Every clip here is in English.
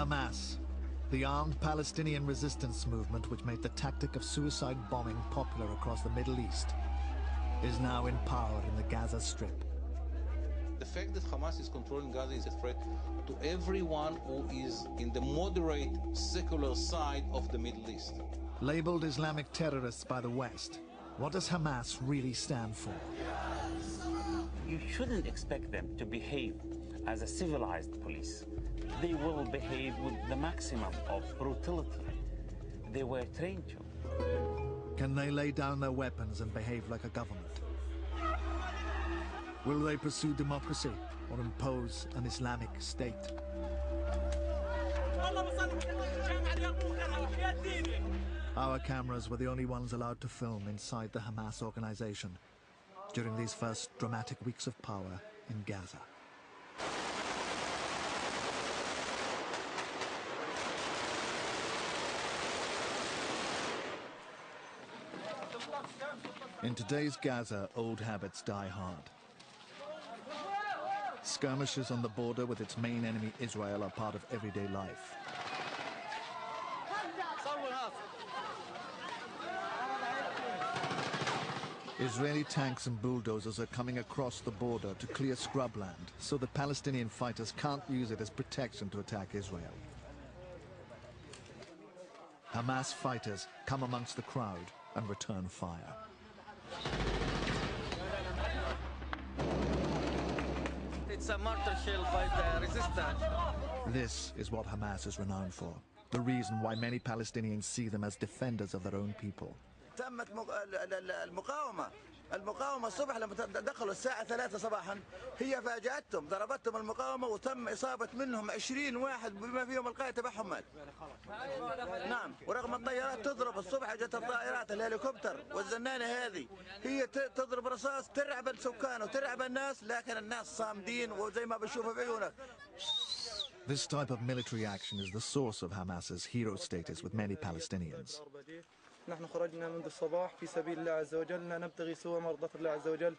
Hamas, the armed Palestinian resistance movement which made the tactic of suicide bombing popular across the Middle East, is now in power in the Gaza Strip. The fact that Hamas is controlling Gaza is a threat to everyone who is in the moderate secular side of the Middle East. Labeled Islamic terrorists by the West, what does Hamas really stand for? You shouldn't expect them to behave as a civilized police. They will behave with the maximum of brutality they were trained to. Can they lay down their weapons and behave like a government? Will they pursue democracy or impose an Islamic state? Our cameras were the only ones allowed to film inside the Hamas organization during these first dramatic weeks of power in Gaza. In today's Gaza, old habits die hard. Skirmishes on the border with its main enemy, Israel, are part of everyday life. Israeli tanks and bulldozers are coming across the border to clear scrubland so that Palestinian fighters can't use it as protection to attack Israel. Hamas fighters come amongst the crowd and return fire. It's a mortar shell by the resistance. This is what Hamas is renowned for. The reason why many Palestinians see them as defenders of their own people. تمت المقاومة الصبح لما دخلوا الساعة 3 صباحا هي فاجأتهم ضربتهم المقاومة وتم إصابة منهم 20 واحد بما فيهم القائد تبعهم مات. نعم ورغم الطيارات تضرب الصبح جت الطائرات الهليكوبتر والزنانة هذه هي تضرب رصاص ترعب السكان وترعب الناس لكن الناس صامدين وزي ما بتشوفوا بعيونك. This type of military action is the source of Hamas's hero status with many Palestinians. نحن خرجنا منذ الصباح في سبيل الله عز وجل لا نبتغي سوى مرضاة الله عز وجل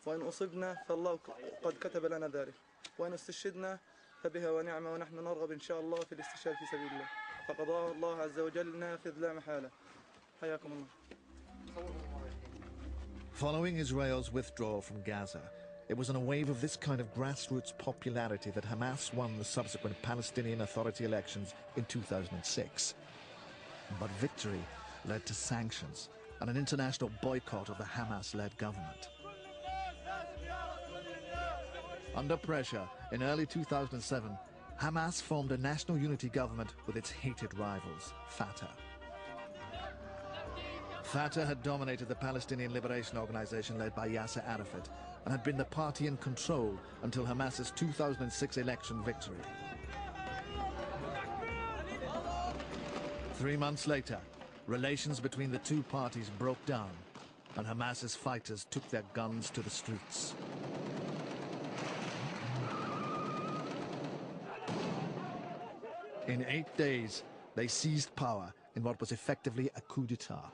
وإن أصبنا فالله قد كتب لنا ذلك وإن استشهدنا فبها ونعمة ونحن نرغب إن شاء الله في الاستشهاد في سبيل الله فقضاه الله عز وجل نافذ لا محالة حياكم الله. Following Israel's withdrawal from Gaza, it was in a wave of this kind of grassroots popularity that Hamas won the subsequent Palestinian Authority elections in 2006. But victory led to sanctions and an international boycott of the Hamas-led government. Under pressure, in early 2007, Hamas formed a national unity government with its hated rivals, Fatah. Fatah had dominated the Palestinian Liberation Organization led by Yasser Arafat and had been the party in control until Hamas's 2006 election victory. 3 months later, relations between the two parties broke down, and Hamas's fighters took their guns to the streets. In 8 days, they seized power in what was effectively a coup d'etat.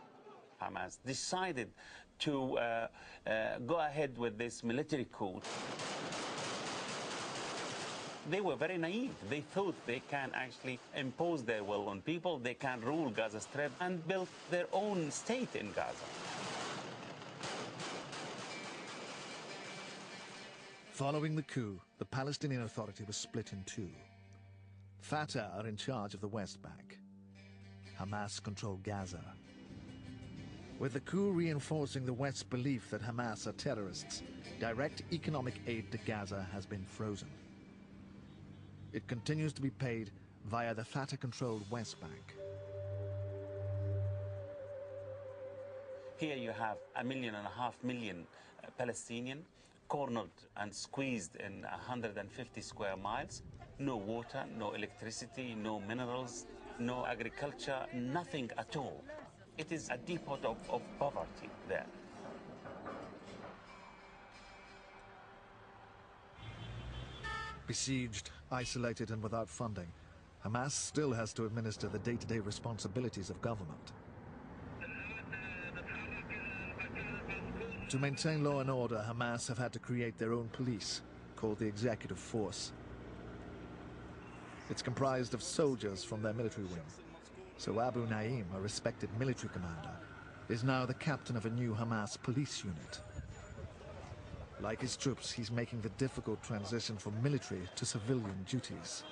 Hamas decided to go ahead with this military coup. They were very naive. They thought they can actually impose their will on people, they can rule Gaza Strip and build their own state in Gaza. Following the coup, the Palestinian Authority was split in two. Fatah are in charge of the West Bank. Hamas control Gaza. With the coup reinforcing the West's belief that Hamas are terrorists, direct economic aid to Gaza has been frozen. It continues to be paid via the Fatah-controlled West Bank. Here you have 1.5 million Palestinians cornered and squeezed in 150 square miles. No water, no electricity, no minerals, no agriculture, nothing at all. It is a depot of poverty there. Besieged, isolated and without funding, Hamas still has to administer the day-to-day responsibilities of government. To maintain law and order, Hamas have had to create their own police, called the Executive Force. It's comprised of soldiers from their military wing. So Abu Naim, a respected military commander, is now the captain of a new Hamas police unit. Like his troops, he's making the difficult transition from military to civilian duties.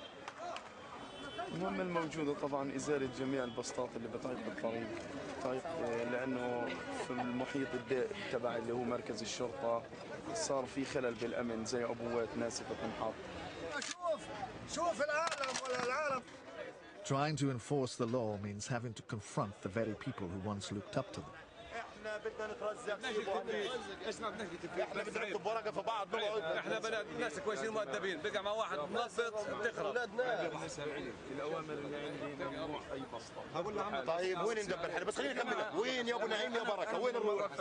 المهمة الموجودة طبعا إزالة جميع البسطات اللي بتعيق الطريق لأنه في المحيط الضيق تبع اللي هو مركز الشرطة صار في خلل بالأمن زي عبوات ناسفة تنحط. شوف العالم ولا العالم. Trying to enforce the law means having to confront the very people who once looked up to them. احنا بدنا نترزق احنا بدنا نكتب ورقه في بعض نقعد احنا بلد ناس كويسين مؤدبين بقى مع واحد منظف بتخرب الأوامر اللي عندي ممنوع أي بسطة. طيب وين نقبل حدا بس خليني اكمل لك وين يا ابو نعيم يا بركه وين نروح